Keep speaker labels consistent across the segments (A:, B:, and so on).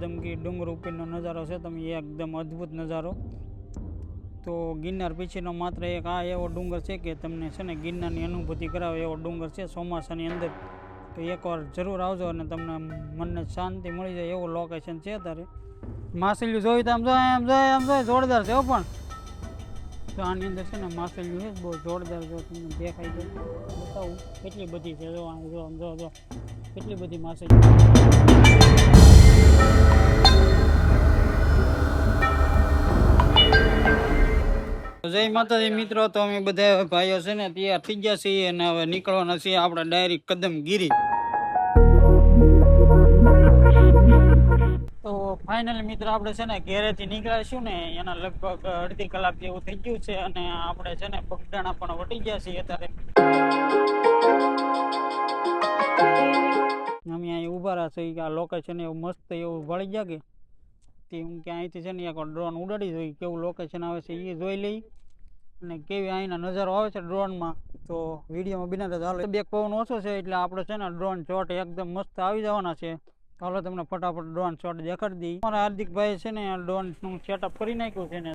A: કદમગીરી ડુંગર ઉપરનો નજારો છે તમે એકદમ અદ્ભુત નજારો। તો ગિરનાર પછીનો માત્ર એક આ એવો ડુંગર છે કે તમને છે ને ગિરનારની અનુભૂતિ કરાવે એવો ડુંગર છે ચોમાસાની અંદર। તો એકવાર જરૂર આવજો અને તમને મનને શાંતિ મળી જાય એવું લોકેશન છે। અત્યારે માછલીઓ જોઈ તો આમ જો જોરદાર છે પણ તો આની અંદર છે ને માછલીઓ છે બહુ જોરદાર, જો તમને દેખાય છે બતાવું કેટલી બધી છે। જો કેટલી બધી માછલીઓ। જય માતાજી મિત્રો, તો અમે બધા ભાઈઓ છે ને તૈયાર થઈ ગયા છીએ અને હવે નીકળવાના છીએ આપણે ડાયરેક્ટ કદમગીરી। તો ફાઇનલી મિત્રો આપણે છે ને ઘેરેથી નીકળાશું ને એના લગભગ અડધી કલાક જેવું થઈ ગયું છે અને આપણે છે ને બગદાણા પણ વટી ગયા છીએ। અત્યારે અમે અહીં ઊભા રહ્યા છીએ કે આ લોકેશન એવું મસ્ત એવું વળી ગયા કે તે હું કે અહીંથી છે ને એક ડ્રોન ઉડાડી જોઈ કેવું લોકેશન આવે છે એ જોઈ લઈ અને કેવી અહીંના નજારો આવે છે ડ્રોનમાં। તો વિડીયોમાં બિના તો હાલો બે પવન ઓછો છે એટલે આપણે છે ને ડ્રોન શોટ એકદમ મસ્ત આવી જવાના છે। હાલો તમને ફટાફટ ડ્રોન શોટ દેખાડી દઈએ। અમારા હાર્દિકભાઈ છે ને ડ્રોન નું સેટઅપ કરી નાખ્યું છે ને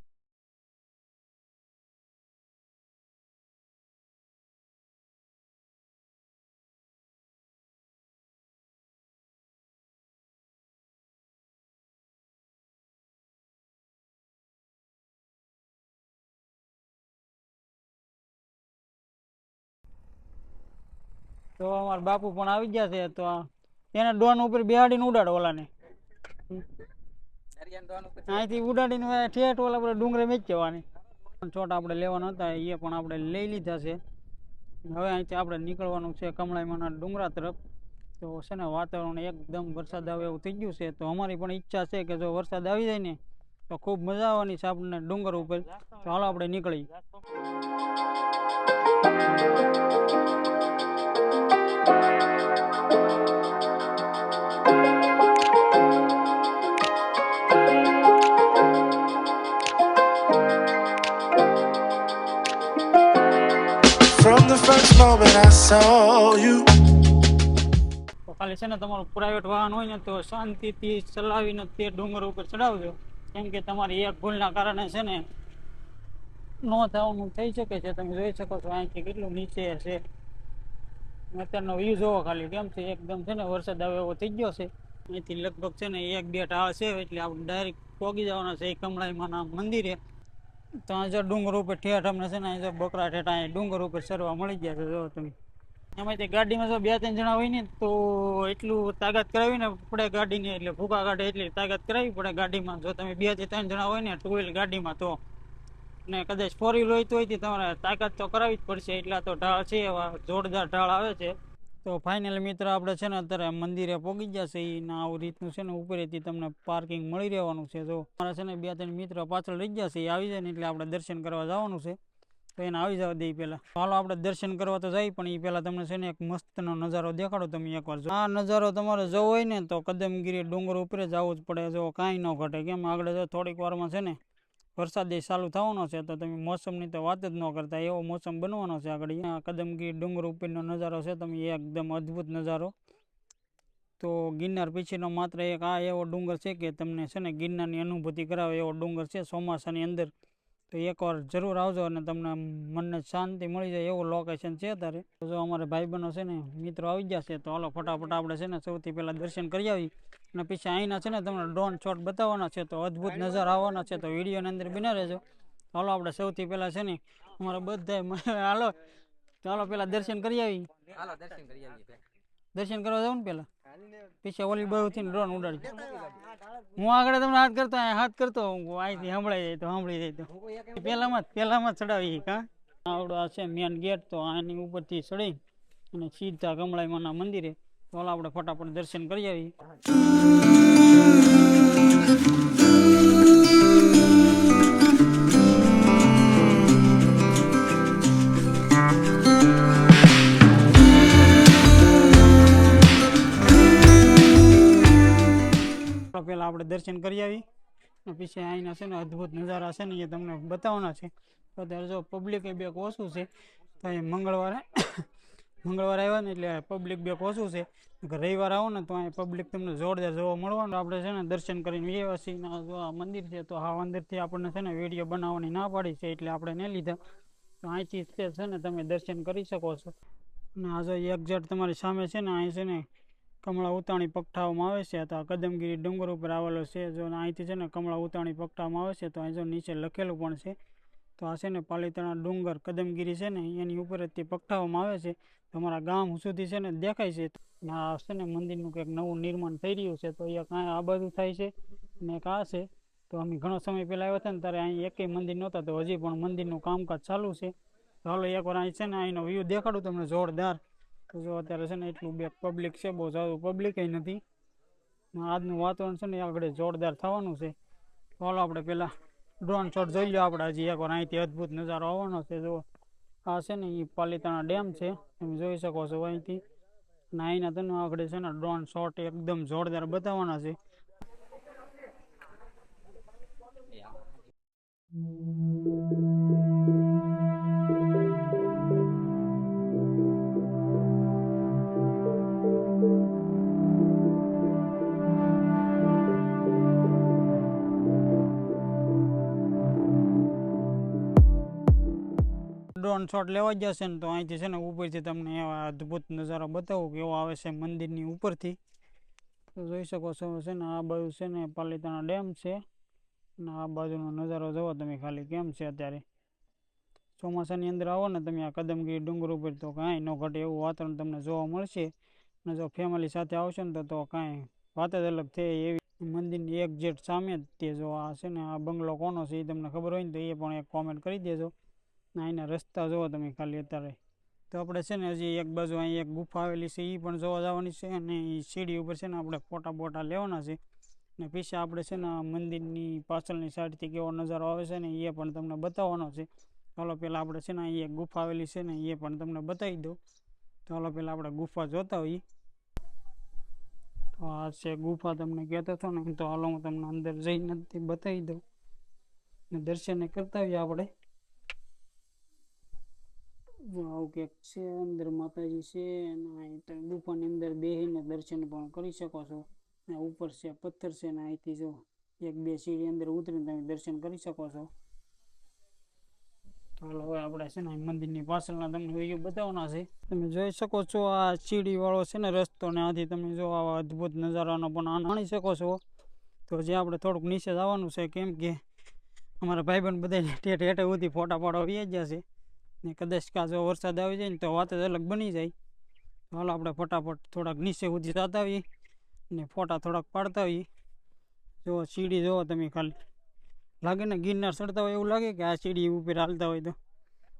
A: તો અમારા બાપુ પણ આવી ગયા છે। તો એને ડ્રોન ઉપર બેહાડીને ઉડાડો ઓલાને, અહીંથી ઉડાડીને ઠેઠ ઓલા પર ડુંગરે મેચ જવાની। છોટ આપણે લેવાના હતા એ પણ આપણે લઈ લીધા છે। હવે અહીંથી આપણે નીકળવાનું છે કમળાઈમાના ડુંગરા તરફ। તો છે ને વાતાવરણ એકદમ વરસાદ આવે એવું થઈ ગયું છે। તો અમારી પણ ઈચ્છા છે કે જો વરસાદ આવી જાય ને તો ખૂબ મજા આવવાની છે આપણને ડુંગર ઉપર। તો હાલો આપણે નીકળી।
B: From the first moment I saw you.
A: તો ખાલી છે ને તમારું પ્રાઇવેટ વાહન હોય ને તો શાંતિથી ચલાવીને તે ડુંગર ઉપર ચડાવજો, કેમ કે તમારી એક ભૂલના કારણે છે ને ન થવાનું થઈ શકે છે। તમે જોઈ શકો છો અહીંથી કેટલું નીચે છે, અત્યારનો વ્યૂ જોવો ખાલી કેમ છે એકદમ છે ને વરસાદ આવે એવો થઈ ગયો છે। અહીંથી લગભગ છે ને 1-2 ટાળ છે એટલે આપણે ડાયરેક્ટ પહોંચી જવાના છે કમળાઈમાના મંદિરે। તો આ જો ડુંગર ઉપર ઠેઠ અમને છે ને જો બકરા ઠેઠ અહીં ડુંગર ઉપર સરવા મળી ગયા છે। જો તમે એમાંથી ગાડીમાં જો 2-3 જણા હોય ને તો એટલું તાકાત કરાવી ને પડે ગાડીને, એટલે ભૂકા કાઢે એટલી તાકાત કરાવી પડે ગાડીમાં। જો તમે 2-3 જણા હોય ને 2 વ્હીલ ગાડીમાં તો, ને કદાચ 4 વ્હીલ હોય તો તમારે તાકાત તો કરાવી જ પડશે। એટલા તો ઢાળ છે, એવા જોરદાર ઢાળ આવે છે। તો ફાઇનલ મિત્ર આપણે છે ને અત્યારે મંદિરે પહોંચી ગયા છે ને આવું રીતનું છે ને ઉપરેથી તમને પાર્કિંગ મળી રહેવાનું છે। જો મારા છે ને 2-3 મિત્ર પાછળ રહી ગયા છે, એ આવી જાય ને એટલે આપણે દર્શન કરવા જવાનું છે। તો એને આવી જવા દે પહેલા હાલો આપણે દર્શન કરવા તો જાય, પણ એ પહેલા તમને છે ને એક મસ્તનો નજારો દેખાડો તમે એકવાર। આ નજારો તમારે જોવો હોય ને તો કદમગીરી ડુંગર ઉપર જ આવવું જ પડે। જો કાંઈ ન ઘટે, કેમ આગળ જો થોડીક વારમાં છે ને વરસાદ ચાલુ થવાનો છે તો તમે મોસમની તો વાત જ ન કરતા, એવો મોસમ બનવાનો છે આગળ। કદમગીરી ડુંગર ઉપરનો નજારો છે તમે એકદમ અદ્ભુત નજારો। તો ગિરનાર પછીનો માત્ર એક આ એવો ડુંગર છે કે તમને છે ને ગિરનારની અનુભૂતિ કરાવે એવો ડુંગર છે ચોમાસાની અંદર। તો એકવાર જરૂર આવજો અને તમને મનને શાંતિ મળી જાય એવું લોકેશન છે અત્યારે। તો જો અમારે ભાઈબંધો છે ને મિત્રો આવી ગયા છે, તો હાલો ફટાફટ આપણે છે ને સૌથી પહેલા દર્શન કરી આવી અને પછી અહીંના છે ને તમને ડ્રોન શોટ બતાવવાના છે, તો અદ્ભુત નજારા આવવાના છે। તો વિડીયોની અંદર બિના રહેજો। હાલો આપણે સૌથી પહેલા છે ને અમારા બધા હાલો તો હાલો પેલા દર્શન કરી આવી। દર્શન કરવા જાવ ને પેલા, પછી ઓલી બાજુથી ડ્રોન ઉડાડી હું આગળ તમને હાથ કરતો અહીંથી સંભળાઈ જાય તો સાંભળી જાય તો પેલામાં ચડાવી કા આવડો આ છે મેન ગેટ। તો આની ઉપરથી ચડી અને સીધા કમળાઈમાના મંદિરે। તો હાલો આપણે ફટાફટ દર્શન કરી આવી। પેલા આપણે દર્શન કરી આવી પછી અહીંના છે ને અદ્ભુત નજારા છે ને એ તમને બતાવવાના છે। તો અત્યારે જો પબ્લિક એ બે ઓછું છે, તો એ મંગળવારે આવ્યા ને એટલે પબ્લિક બે ઓછું છે. રવિવાર આવો ને તો અહીં પબ્લિક તમને જોરદાર જોવા મળવાનું. આપણે છે ને દર્શન કરીને વ્યવસ્થિત જો આ મંદિર છે તો આ અંદરથી આપણને છે ને વિડીયો બનાવવાની ના પાડી છે એટલે આપણે નહીં લીધા. તો અહીંથી છે ને તમે દર્શન કરી શકો છો. અને આ જો એક્ઝેક્ટ તમારી સામે છે ને અહીં છે ને કમળા ઉતાણી પગથાવવામાં આવે છે. તો આ કદમગીરી ડુંગર ઉપર આવેલો છે. જો અહીંથી છે ને કમળા ઉતાણી પગથાવવામાં આવે છે તો અહીં જો નીચે લખેલું પણ છે. તો આ છે ને પાલીતાણા ડુંગર કદમગીરી છે ને એની ઉપર જ તે પગથાવવામાં આવે છે. તમારા ગામ સુધી છે ને દેખાય છે. આ છે ને મંદિરનું કંઈક નવું નિર્માણ થઈ રહ્યું છે. તો એક આ બાજુ થાય છે ને એક આ છે. તો અમે ઘણો સમય પહેલાં આવ્યા હતા ને ત્યારે અહીં એકેય મંદિર નહોતા. તો હજી પણ મંદિરનું કામકાજ ચાલુ છે. તો હાલો એકવાર અહીં છે ને અહીંનો વ્યૂ દેખાડું તમને જોરદાર. તો જો અત્યારે છે ને એટલું બે પબ્લિક છે, બહુ સારું પબ્લિક નથી. આજનું વાતાવરણ છે ને આગળ જોરદાર થવાનું છે. તો હાલો આપણે પહેલાં ડ્રોન શોટ જોઈ લો. આપણે હજી એકવાર અહીંથી અદ્ભુત નજારો આવવાનો છે. જો આ છે ને એ પાલીતાણા ડેમ છે, તમે જોઈ શકો છો અહીંથી. અને અહીંના તમને આગળ છે ને ડ્રોન શોટ એકદમ જોરદાર બતાવવાના છે. ડ્રોન શોટ લેવા જશે ને તો અહીંથી છે ને ઉપરથી તમને એવા અદ્ભુત નજારો બતાવું કેવો આવે છે મંદિરની ઉપરથી. તો જોઈ શકો છો છે ને આ બાજુ છે ને પાલીતાણા ડેમ છે અને આ બાજુનો નજારો જોવો તમે ખાલી કેમ છે. અત્યારે ચોમાસાની અંદર આવો ને તમે આ કદમગીરી ડુંગર ઉપર તો કાંઈ ન ઘટે એવું વાતાવરણ તમને જોવા મળશે. અને જો ફેમિલી સાથે આવશો ને તો કાંઈ વાત જ અલગ થઈ એવી. મંદિરની એક્ઝેક્ટ સામે જ તે જો આ છે ને આ બંગલો કોનો છે એ તમને ખબર હોય ને તો એ પણ એક કોમેન્ટ કરી દેજો. અહીંના રસ્તા જોવો તમે ખાલી અત્યારે. તો આપણે છે ને હજી એક બાજુ અહીં એક ગુફા આવેલી છે એ પણ જોવા જવાની છે. અને એ સીડી ઉપર છે ને આપણે ફોટા બોટા લેવાના છે. અને પીછે આપણે છે ને મંદિરની પાછળની સાઈડથી કેવો નજારો આવે છે ને એ પણ તમને બતાવવાનો છે. ચાલો પહેલાં આપણે છે ને અહીં એક ગુફા આવેલી છે ને એ પણ તમને બતાવી દઉં. ચાલો પહેલાં આપણે ગુફા જોતા હોઈએ. તો આ છે ગુફા, તમને કહેતો હતો ને. તો હાલો હું તમને અંદર જઈને બતાવી દઉં ને દર્શન કરતા હોઈએ આપણે. આવું કંઈક છે, અંદર માતાજી છે અને અહીં તમે ગુફાની અંદર બેસીને દર્શન પણ કરી શકો છો. ઉપર છે પથ્થર છે ને અહીંથી જો એક બે સીડી અંદર ઉતરીને તમે દર્શન કરી શકો છો. તો હવે આપણે છે ને મંદિરની પાછળના તમને વિડીયો બતાવવાના છે. તમે જોઈ શકો છો આ સીડીવાળો છે ને રસ્તો, ને આથી તમે જો આવા અદ્ભુત નજારાનો પણ આનંદ માણી શકો છો. તો જે આપણે થોડુંક નીચે જવાનું છે કેમ કે અમારા ભાઈબંધ બધા ઠેઠ હેઠે સુધી ફોટા પાડવા આવી જશે. ને કદાચ જો વરસાદ આવી જાય ને તો વાત જ અલગ બની જાય. તો હાલો આપણે ફટાફટ થોડાક નીચે સુધી જતા આવીએ ને ફોટા થોડાક પાડતા હોઈએ. જો સીડી જોવો તમે ખાલી, લાગે ને ગિરનાર ચડતા હોય એવું લાગે કે આ સીડી ઉપર હાલતા હોય. તો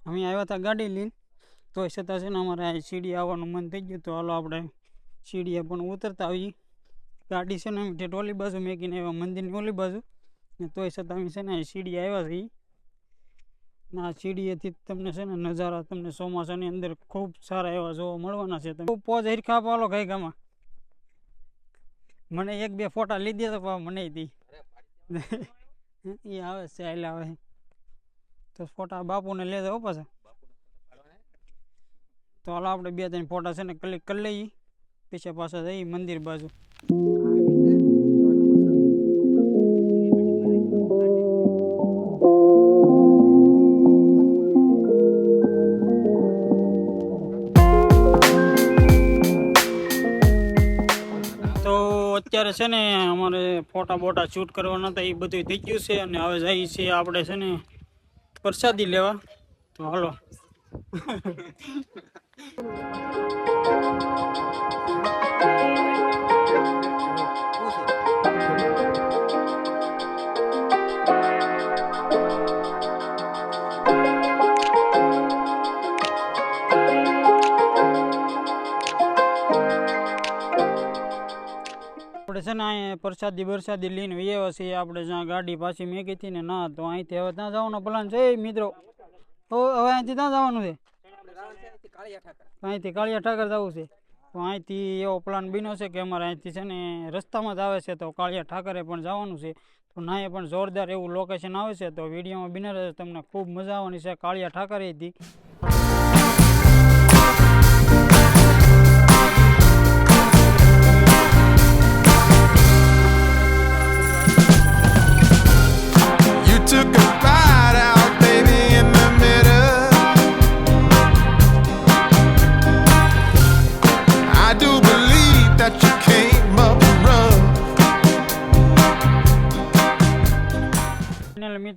A: અમે આવ્યા હતા ગાડી લઈને, તોય છતાં છે ને અમારે આ સીડી આવવાનું મન થઈ ગયું. તો હાલો આપણે સીડીએ પણ ઉતરતા આવીએ. ગાડી છે ને અમે ઠેઠ ઓલી બાજુ મેકીને આવ્યા મંદિરની ઓલી બાજુ, ને તોય છતાં અમે છે ને સીડી આવ્યા છીએ. આ સીડીએથી તમને છે ને નજારા તમને ચોમાસાની અંદર ખૂબ સારા એવા જોવા મળવાના છે. તમે પોઝ હરખા આપો હાલો કઈ ગામાં. મને એક બે ફોટા લીધી તો મને દી એ આવે છે હાલ આવે તો ફોટા બાપુને લેજો હો પાછા. તો હાલો આપણે બે ત્રણ ફોટા છે ને ક્લિક કરી લઈએ, પછી પાછા જઈએ મંદિર બાજુ. અત્યારે છે ને અમારે ફોટા બોટા શૂટ કરવાના હતા, એ બધું થઈ ગયું છે. અને હવે જઈએ છીએ આપણે છે ને પ્રસાદી લેવા. તો હાલો આપણે છે ને અહીંયા પ્રસાદી બરસાદી લઈને વ્યવા છીએ. આપણે જ્યાં ગાડી પાછી મેકી હતી ને ના, તો અહીંથી હવે ત્યાં જવાનો પ્લાન છે મિત્રો. હવે અહીંથી ત્યાં જવાનું છે, અહીંથી કાળિયા ઠાકર જવું છે. તો અહીંથી એવો પ્લાન બન્યો છે કે અમારે અહીંથી છે ને રસ્તામાં જ આવે છે તો કાળિયા ઠાકરે પણ જવાનું છે. તો નાએ પણ જોરદાર એવું લોકેશન આવે છે. તો વિડીયોમાં બિના રહેશે, તમને ખૂબ મજા આવવાની છે કાળિયા ઠાકરેથી.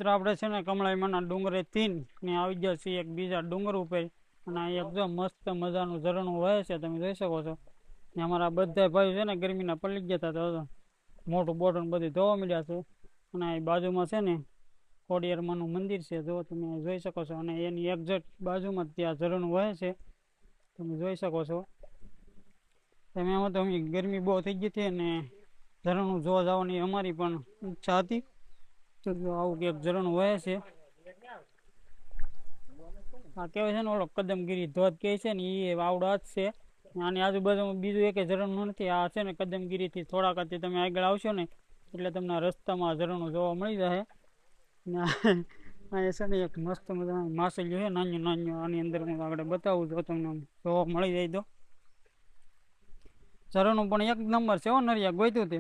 A: મિત્રો આપણે છે ને કમળાઈમાંના ડુંગરેથી ને આવી ગયા છીએ એક બીજા ડુંગર ઉપર, અને આ એક જો મસ્ત મજાનું ઝરણું વહે છે, તમે જોઈ શકો છો. ને અમારા બધા ભાઈ છે ને ગરમીના પડી ગયા હતા, તો મોટું બોટલ બધું ધોવા મળ્યા છે. અને આ બાજુમાં છે ને ખોડિયારમાંનું મંદિર છે, જો તમે જોઈ શકો છો. અને એની એક્ઝેક્ટ બાજુમાં ત્યાં ઝરણું વહે છે, તમે જોઈ શકો છો. તમે આમાં તો ગરમી બહુ થઈ ગઈ હતી અને ઝરણું જોવા જવાની અમારી પણ ઈચ્છા હતી. તો જો આવું કંઈક ઝરણું વહે છે. આ કહેવાય છે ને ઓલો કદમગીરી ધોધ કહે છે ને, એ આવડા જ છે. આની આજુબાજુમાં બીજું એક ઝરણું નથી. આ છે ને કદમગીરીથી થોડાક તમે આગળ આવશો ને એટલે તમને રસ્તામાં ઝરણું જોવા મળી જશે. અહીંયા છે ને એક મસ્ત મજાનું માછલીઓ છે, નાનું નાનું. આની અંદર હું આગળ બતાવું જો તમને જોવા મળી જાય તો. ઝરણું પણ એક નંબર છે હો નરિયા, ગોઈતું તે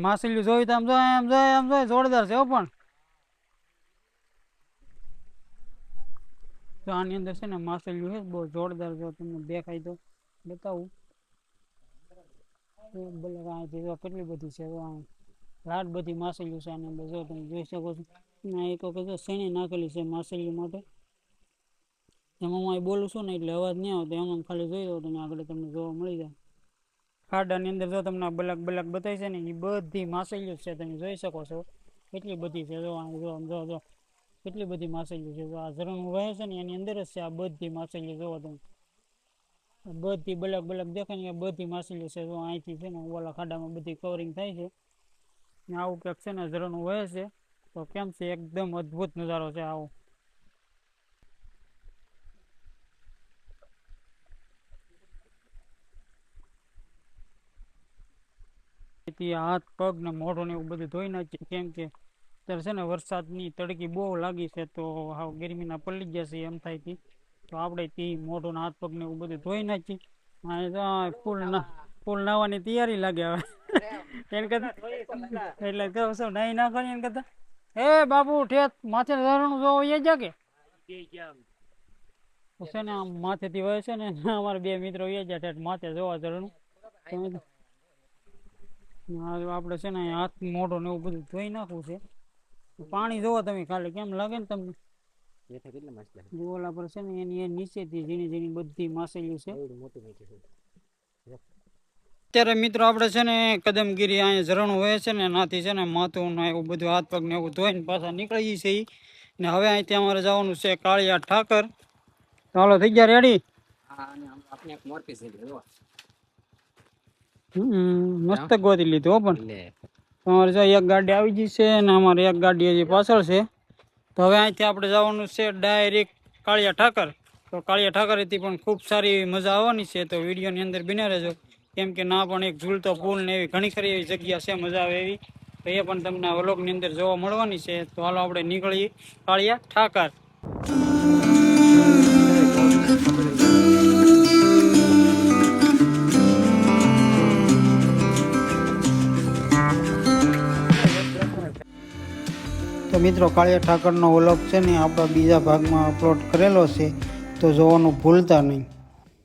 A: માછલીઓ જોઈ તો આમ જોઈ જોરદાર છે હો. પણ તો આની અંદર છે ને માછલીઓ છે બહુ જોરદાર. જો તમને દેખાય તો બતાવું. કેટલી બધી છે, લાટ બધી માછલીઓ છે આની અંદર, જો તમે જોઈ શકો છો. એક વખત શેણી નાખેલી છે માછલીઓ માટે. એમાં હું બોલું છું ને એટલે અવાજ નહીં આવતો, એમાં ખાલી જોઈ દો તમે આગળ, તમને જોવા મળી જાય. ખાડાની અંદર જો તમને બલાક બતાવી છે ને, એ બધી માછલીઓ છે, તમે જોઈ શકો છો. કેટલી બધી છે, જો કેટલી બધી માછલીઓ છે. આ ઝરણું વહે છે ને એની અંદર જ છે આ બધી માછલીઓ. જોવો તમે બધી બલાક દેખાય ને, બધી માછલીઓ છે. જો અહીંથી છે ને ઓલા ખાડામાં બધી કવરિંગ થાય છે. આવું કંઈક છે ને ઝરણું વહે છે. તો કેમ છે, એકદમ અદ્ભુત નજારો છે આવો. હાથ પગ ને મોઢું ને એવું બધું ધોઈ નાખીએ, કેમ કે અત્યારે છે ને વરસાદની તડકી બહુ લાગી છે, તો હાવ ગરમીના પડી ગયા છે એમ થાય. તો આપણે તે મોઢું હાથ પગ ને એવું બધું ધોઈ નાખી. ફૂલ નાવાની તૈયારી લાગે હવે. એને કરતા એટલે કહું છું નહીં નાખવાની એને કરતા. એ બાબુ ઠેત માથે ઝરણું જોવો એ જા કે છે ને આમ માથેથી વહે છે ને. અમારા બે મિત્રો એ જાય ઠેઠ માથે જોવા ઝરણું. આપણે છે ને હાથ મોઢું ને એવું બધું ધોઈ નાખવું છે. પાણી જોવો તમે ખાલી કેમ લાગે ને તમને. ઓલા પર છે ને એની નીચેથી ઝીણી ઝીણી બધી માછલીઓ છે. અત્યારે મિત્રો આપણે છે ને કદમગીરી અહીંયા ઝરણું વહે છે ને, નાથી છે ને માથું ને એવું બધું હાથ પગ ને એવું ધોઈને પાછા નીકળી છે. ને હવે અહીંથી અમારે જવાનું છે કાળિયા ઠાકર. ચાલો થઈ ગયા રેડી. મસ્ત ગોતી લીધું હો. પણ તમારે જો એક ગાડી આવી ગઈ છે ને અમારે એક ગાડી હજી પાછળ છે. તો હવે અહીંથી આપણે જવાનું છે ડાયરેક્ટ કાળિયા ઠાકર. તો કાળિયા ઠાકરેથી પણ ખૂબ સારી એવી મજા આવવાની છે, તો વિડીયોની અંદર બન્યા રહેજો. કેમ કે ના પણ એક ઝૂલતો પુલ ને એવી ઘણી ખરી એવી જગ્યા છે મજા આવે એવી, તો એ પણ તમને આ વ્લોગની અંદર જોવા મળવાની છે. તો હાલો આપણે નીકળીએ કાળિયા ઠાકર. તો મિત્રો કાળિયા ઠાકરનો વ્લોગ છે ને આપણા બીજા ભાગમાં અપલોડ કરેલો છે, તો જોવાનું ભૂલતા નહીં.